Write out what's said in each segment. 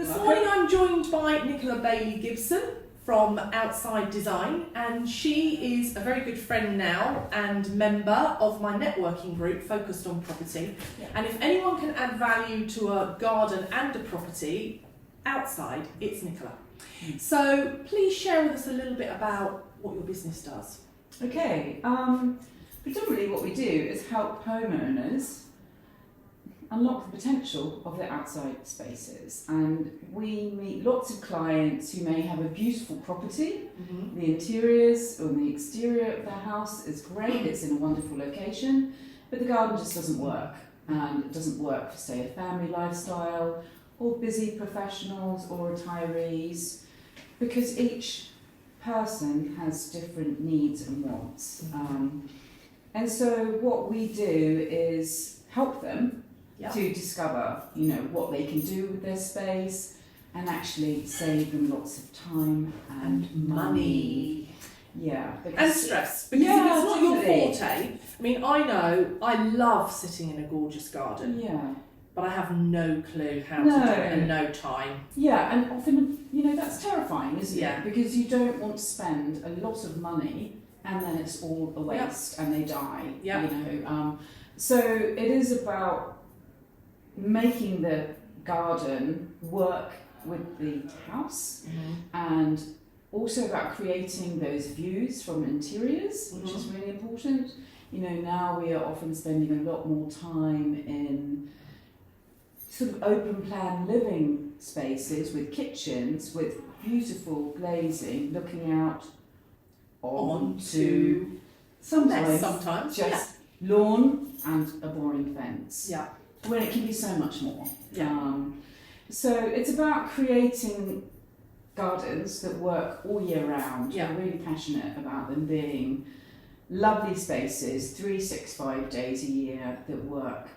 This morning I'm joined by Nicola Baily Gibson from Outside Design, and she is a very good friend now and member of my networking group focused on property. Yeah. And if anyone can add value to a garden and a property outside, it's Nicola. So please share with us a little bit about what your business does. Okay, predominantly what we do is help homeowners unlock the potential of their outside spaces, and we meet lots of clients who may have a beautiful property. The interiors or the exterior of their house is great, it's in a wonderful location, but the garden just doesn't work, and it doesn't work for, say, a family lifestyle or busy professionals or retirees, because each person has different needs and wants. And so what we do is help them to discover, what they can do with their space and actually save them lots of time and money. Yeah. And stress. Because if it's not your forte, I mean, I know I love sitting in a gorgeous garden. Yeah. But I have no clue how to do it and no time. Yeah, and often, that's terrifying, isn't Yeah. it? Because you don't want to spend a lot of money and then it's all a waste and they die. So it is about making the garden work with the house, and also about creating those views from interiors, which is really important. Now we are often spending a lot more time in sort of open plan living spaces with kitchens with beautiful glazing looking out onto sometimes just lawn and a boring fence. Yeah. When it can be so much more. Yeah. So it's about creating gardens that work all year round. Yeah. We're really passionate about them being lovely spaces, 365 days a year that work.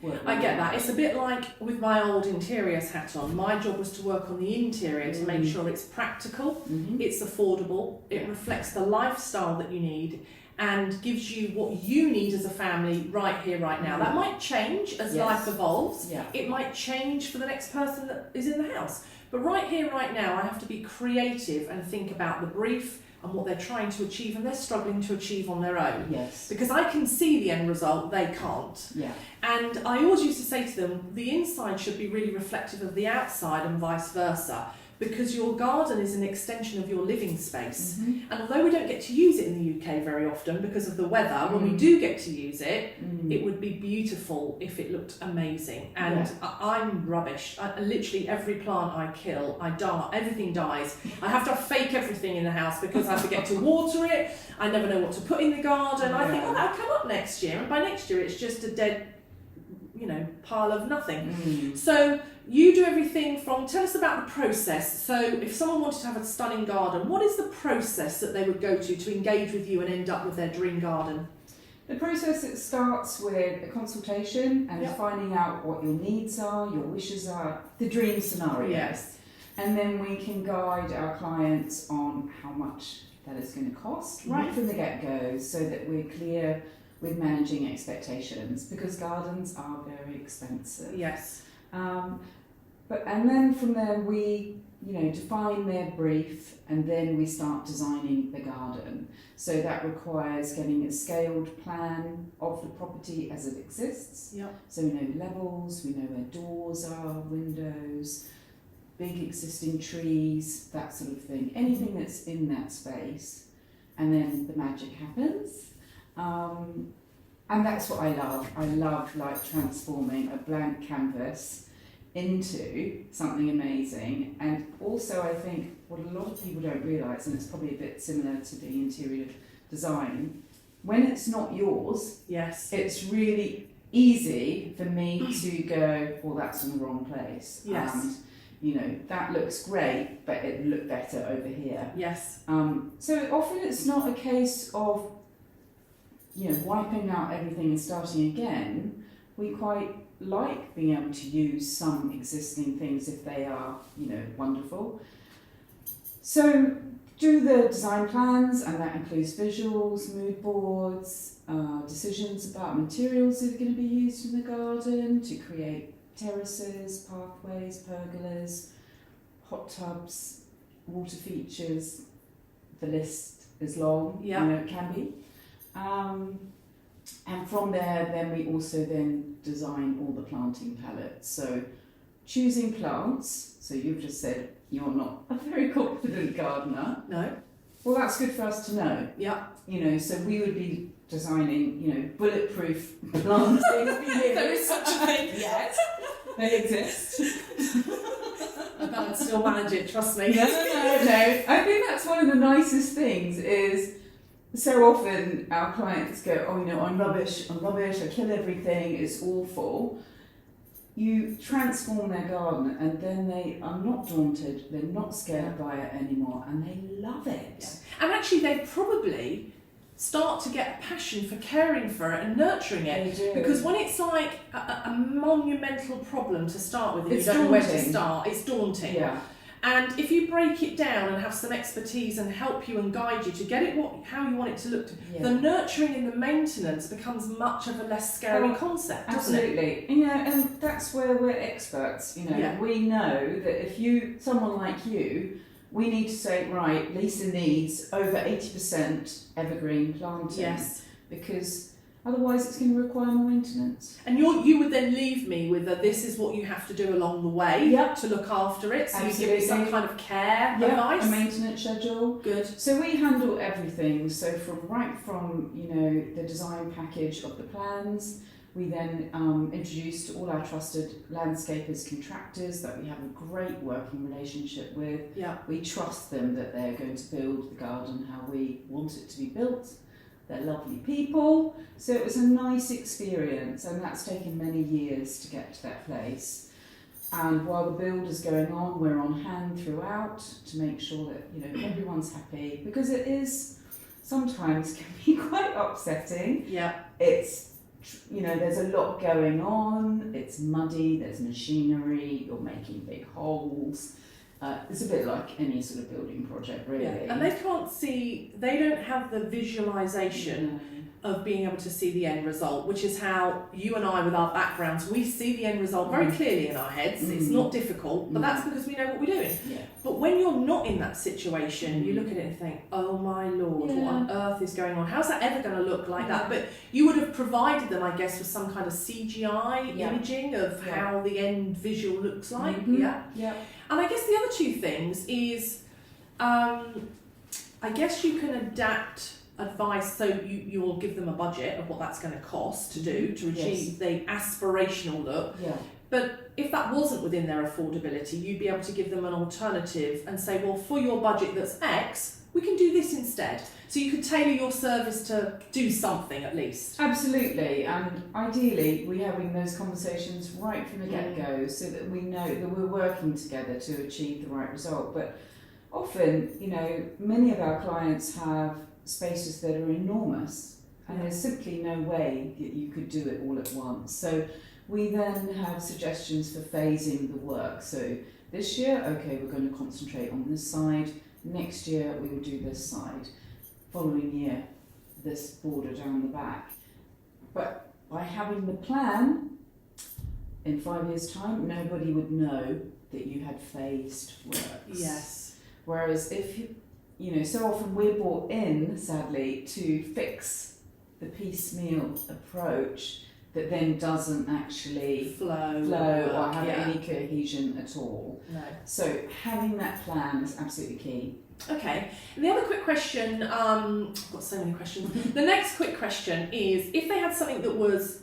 Work I get that. It's a bit like with my old interiors hat on. My job was to work on the interior to make sure it's practical, it's affordable, it reflects the lifestyle that you need, and gives you what you need as a family right here, right now. That might change as life evolves. Yeah. It might change for the next person that is in the house. But right here, right now, I have to be creative and think about the brief and what they're trying to achieve and they're struggling to achieve on their own. Yes. Because I can see the end result, they can't. Yeah. And I always used to say to them, the inside should be really reflective of the outside and vice versa, because your garden is an extension of your living space. And although we don't get to use it in the UK very often because of the weather, when we do get to use it, it would be beautiful if it looked amazing. And I'm rubbish. Literally every plant I kill, I die. Everything dies. I have to fake everything in the house because I forget to water it. I never know what to put in the garden. I think, that'll come up next year. And by next year, it's just a dead, pile of nothing. So you do everything from, tell us about the process. So if someone wanted to have a stunning garden, what is the process that they would go to engage with you and end up with their dream garden? The process, it starts with a consultation and finding out what your needs are, your wishes are, the dream scenario. Yes. And then we can guide our clients on how much that is going to cost right from the get-go, so that we're clear with managing expectations, because gardens are very expensive. Yes. And then from there we, define their brief, and then we start designing the garden. So that requires getting a scaled plan of the property as it exists. Yep. So we know levels, we know where doors are, windows, big existing trees, that sort of thing. Anything that's in that space, and then the magic happens. And that's what I love. I love transforming a blank canvas into something amazing. And also I think what a lot of people don't realise, and it's probably a bit similar to the interior design, when it's not yours, it's really easy for me to go, well, that's in the wrong place. Yes. And that looks great, but it would look better over here. Yes. So often it's not a case of wiping out everything and starting again. We quite like being able to use some existing things if they are, wonderful. So do the design plans, and that includes visuals, mood boards, decisions about materials that are going to be used in the garden to create terraces, pathways, pergolas, hot tubs, water features. The list is long, Yeah. you know, it can be. And from there, then we also then design all the planting palettes. So choosing plants. So you've just said you're not a very confident gardener. No. Well, that's good for us to know. Yeah. You know, so we would be designing, you know, bulletproof planting. There is such a thing. Yes, they exist. I can still manage it, trust me. No. I think that's one of the nicest things is so often our clients go, oh, you know, I'm rubbish, I kill everything, it's awful. You transform their garden and then they are not daunted, they're not scared by it anymore, and they love it. Yeah. And actually they probably start to get a passion for caring for it and nurturing it. They do. Because when it's like a monumental problem to start with and It's you don't know where to daunting. start, it's daunting. Yeah. And if you break it down and have some expertise and help you and guide you to get it how you want it to look, Yeah. the nurturing and the maintenance becomes much of a less scary Oh, concept, doesn't it? Absolutely. You know, and that's where we're experts. You know, Yeah. we know that if someone like you, we need to say, right, Lisa needs over 80% evergreen planting. Yes. Because otherwise it's going to require more maintenance. And you would then leave me with this is what you have to do along the way Yep. to look after it. So you give me Absolutely. some kind of care Yeah, advice. a maintenance schedule. Good. So we handle everything. So from you know the design package of the plans, we then introduce to all our trusted landscapers, contractors that we have a great working relationship with. Yeah. We trust them that they're going to build the garden how we want it to be built. They're lovely people. So it was a nice experience, and that's taken many years to get to that place. And while the build is going on, we're on hand throughout to make sure that, you know, everyone's happy, because it is sometimes can be quite upsetting. Yeah. It's, you know, there's a lot going on, it's muddy, there's machinery, you're making big holes. It's a bit like any sort of building project, really. Yeah. And they don't have the visualization of being able to see the end result, which is how you and I, with our backgrounds, we see the end result very clearly in our heads. It's not difficult, but that's because we know what we're doing. Yeah. But when you're not in that situation, you look at it and think, oh my lord, what on earth is going on? How's that ever going to look like that? But you would have provided them, I guess, with some kind of CGI imaging of how the end visual looks like. Yeah. And I guess the other two things is, I guess you can adapt advice, so you will give them a budget of what that's going to cost to do to achieve the aspirational look. But if that wasn't within their affordability, you'd be able to give them an alternative and say, well, for your budget that's X, we can do this instead. So you could tailor your service to do something at least. Absolutely, and ideally we're having those conversations right from the get-go so that we know that we're working together to achieve the right result. But often, you know, many of our clients have spaces that are enormous, and there's simply no way that you could do it all at once. So we then have suggestions for phasing the work. So this year, okay, we're going to concentrate on this side. Next year, we will do this side. Following year, this border down the back. But by having the plan, in 5 years' time, nobody would know that you had phased works. Yes. Whereas if you know, so often we're brought in, sadly, to fix the piecemeal approach that then doesn't actually flow or have any cohesion at all. No. So having that plan is absolutely key. Okay. And the other quick question, I've got so many questions. The next quick question is, if they had something that was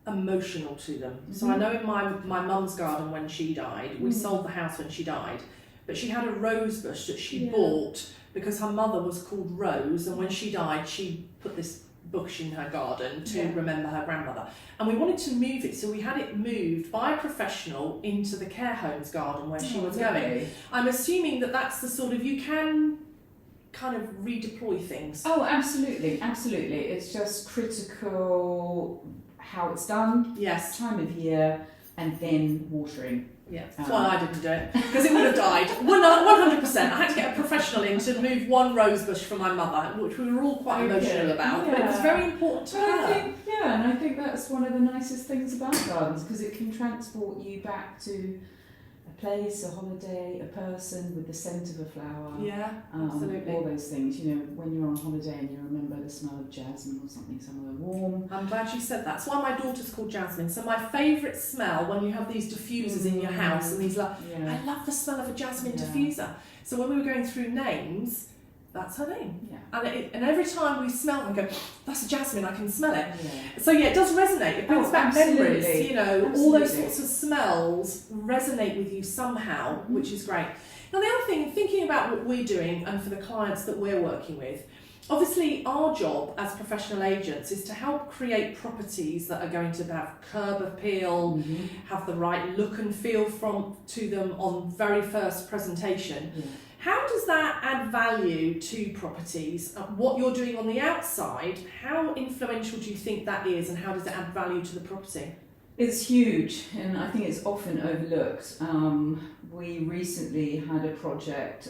emotional to them. So I know in my mum's garden when she died, we sold the house when she died, but she had a rose bush that she bought because her mother was called Rose, and when she died she put this bush in her garden to remember her grandmother, and we wanted to move it, so we had it moved by a professional into the care home's garden where she was going. I'm assuming that that's the sort of, you can kind of redeploy things. Oh, absolutely. It's just critical how it's done, time of year, and then watering. Yeah, that's why I didn't do it, because it would have died. 100%. I had to get a professional in to move one rose bush for my mother, which we were all quite emotional about, but it was very important to her. Yeah, and I think that's one of the nicest things about gardens, because it can transport you back to a place, a holiday, a person with the scent of a flower. Yeah, absolutely. All those things, you know, when you're on holiday and you remember the smell of jasmine or something somewhere warm. I'm glad you said that. That's why my daughter's called Jasmine. So my favourite smell when you have these diffusers in your house and these I love the smell of a jasmine diffuser. So when we were going through names, that's her name. Yeah. And every time we smell it, we go, that's a jasmine, I can smell it. Yeah. So yeah, it does resonate. It brings back memories, you know, all those sorts of smells resonate with you somehow, which is great. Now the other thing, thinking about what we're doing and for the clients that we're working with, obviously our job as professional agents is to help create properties that are going to have curb appeal, have the right look and feel to them on very first presentation. Yeah. How does that add value to properties? What you're doing on the outside, how influential do you think that is, and how does it add value to the property? It's huge, and I think it's often overlooked. We recently had a project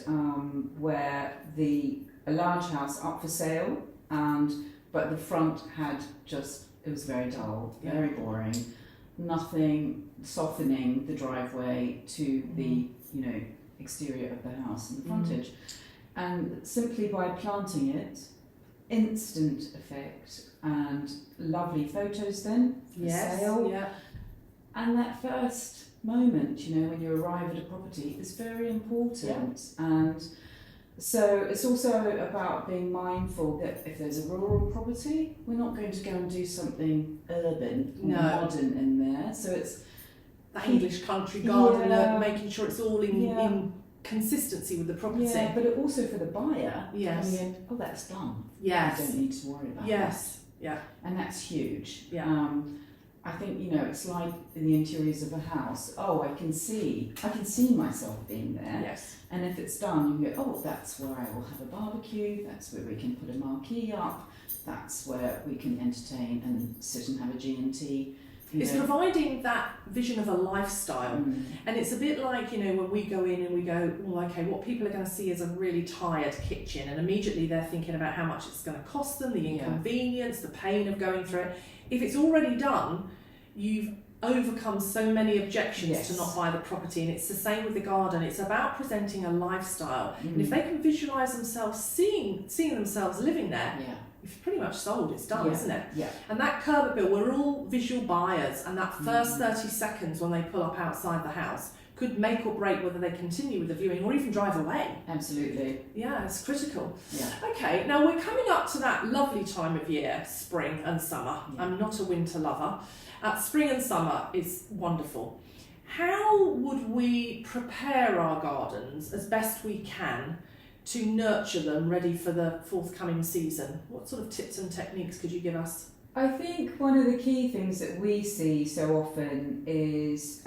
where a large house up for sale, but the front had it was very dull, very boring, nothing softening the driveway to the, exterior of the house and the frontage. And simply by planting it, instant effect and lovely photos then for sale. Yeah. And that first moment, when you arrive at a property is very important. Yeah. And so it's also about being mindful that if there's a rural property, we're not going to go and do something urban or modern in there. So it's the English country garden, making sure it's all in consistency with the property. Yeah, but it also for the buyer, yes. coming in, that's done. Yes. I don't need to worry about yes. that. Yeah. And that's huge. Yeah. I think, it's like in the interiors of a house. Oh, I can see myself being there. Yes. And if it's done, you go, that's where I will have a barbecue, that's where we can put a marquee up, that's where we can entertain and sit and have a G&T. It's providing that vision of a lifestyle. And it's a bit like, when we go in and we go, okay, what people are going to see is a really tired kitchen, and immediately they're thinking about how much it's going to cost them, the inconvenience, the pain of going through it. If it's already done, you've overcome so many objections to not buy the property. And it's the same with the garden. It's about presenting a lifestyle. And if they can visualise themselves seeing themselves living there, it's pretty much sold, it's done, isn't it? Yeah. And that curb appeal, we're all visual buyers, and that first 30 seconds when they pull up outside the house could make or break whether they continue with the viewing or even drive away. Absolutely. Yeah, it's critical. Yeah. Okay, now we're coming up to that lovely time of year, spring and summer. Yeah. I'm not a winter lover. Spring and summer is wonderful. How would we prepare our gardens as best we can to nurture them ready for the forthcoming season? What sort of tips and techniques could you give us? I think one of the key things that we see so often is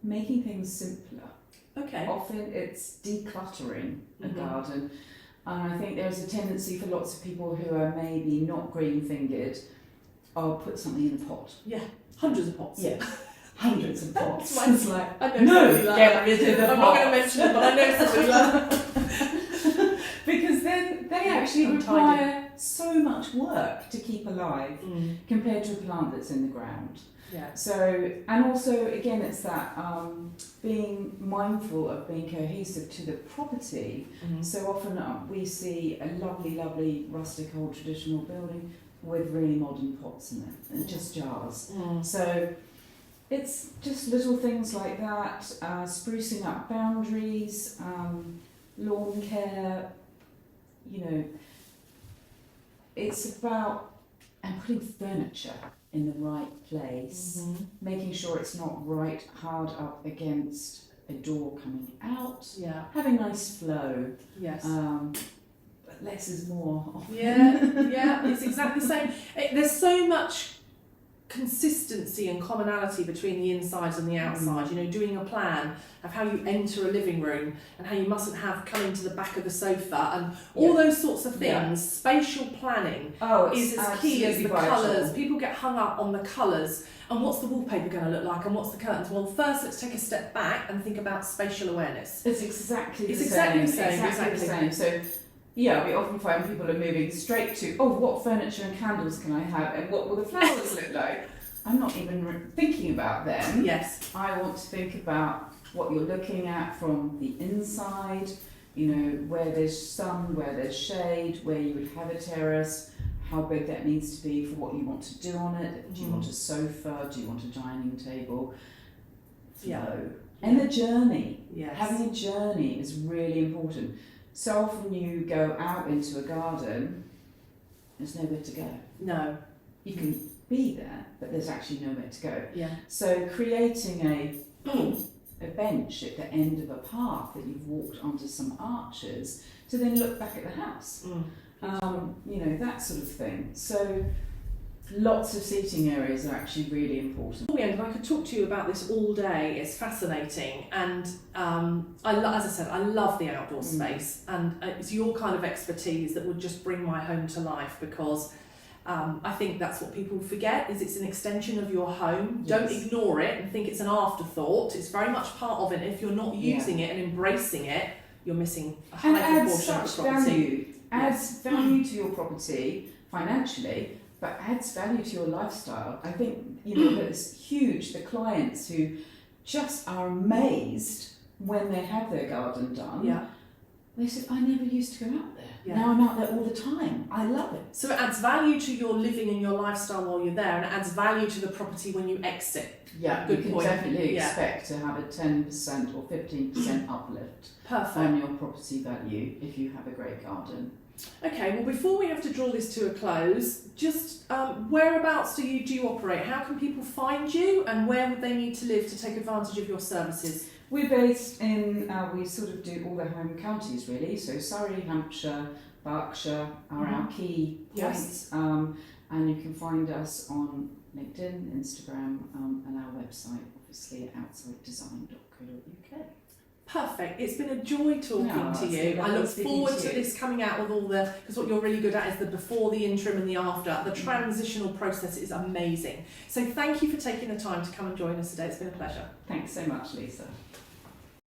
making things simpler. Okay. Often it's decluttering a garden. And I think there's a tendency for lots of people who are maybe not green-fingered, put something in a pot. Yeah, hundreds of pots. Yeah. Hundreds of pots. It's like, I know somebody like get rid of the I'm not going to mention it, but I know somebody like that. Because then they actually require so much work to keep alive compared to a plant that's in the ground. Yeah. So, and also again, it's that being mindful of being cohesive to the property. So often we see a lovely rustic old traditional building with really modern pots in it and just jars. So it's just little things like that, sprucing up boundaries, lawn care, it's about, and putting furniture in the right place, making sure it's not right hard up against a door coming out, having nice flow, but less is more often. Yeah, it's exactly the same. There's so much consistency and commonality between the insides and the outside. Doing a plan of how you enter a living room and how you mustn't have come into the back of the sofa and all those sorts of things. Spatial planning is as key as the colours. People get hung up on the colours and what's the wallpaper going to look like and what's the curtains. Well, first let's take a step back and think about spatial awareness. It's exactly the same. same. So Yeah, we often find people are moving straight to, oh, what furniture and candles can I have and what will the flowers look like? I'm not even thinking about them. Yes. I want to think about what you're looking at from the inside, you know, where there's sun, where there's shade, where you would have a terrace, how big that needs to be for what you want to do on it. Do you want a sofa? Do you want a dining table? Yeah. And the journey. Yes. Having a journey is really important. So often you go out into a garden, there's nowhere to go. No. You can be there, but there's actually nowhere to go. Yeah. So creating a bench at the end of a path that you've walked onto some arches to then look back at the house. You know, that sort of thing. So lots of seating areas are actually really important. Before we end, I could talk to you about this all day. It's fascinating, and as I said, I love the outdoor space, and it's your kind of expertise that would just bring my home to life, because I think that's what people forget, is it's an extension of your home. Yes. Don't ignore it and think it's an afterthought. It's very much part of it. If you're not using it and embracing it, you're missing a high proportion of the property. Adds value to your property financially, but adds value to your lifestyle. I think, you know, that it's huge, the clients who just are amazed when they have their garden done. Yeah. They said, I never used to go out there. Yeah. Now I'm out there all the time. I love it. So it adds value to your living and your lifestyle while you're there, and it adds value to the property when you exit. Yeah, Good you can point. definitely expect to have a 10% or 15% uplift Perfect. on your property value if you have a great garden. Okay, well, before we have to draw this to a close, just whereabouts do you operate? How can people find you, and where would they need to live to take advantage of your services? We're based in, we sort of do all the home counties really, so Surrey, Hampshire, Berkshire are our key points, and you can find us on LinkedIn, Instagram, and our website, obviously at outsidedesign.co.uk. Perfect. It's been a joy talking to you. I look forward to this coming out with all the, because what you're really good at is the before, the interim and the after. The transitional process is amazing. So thank you for taking the time to come and join us today. It's been a pleasure. Thanks so much, Lisa.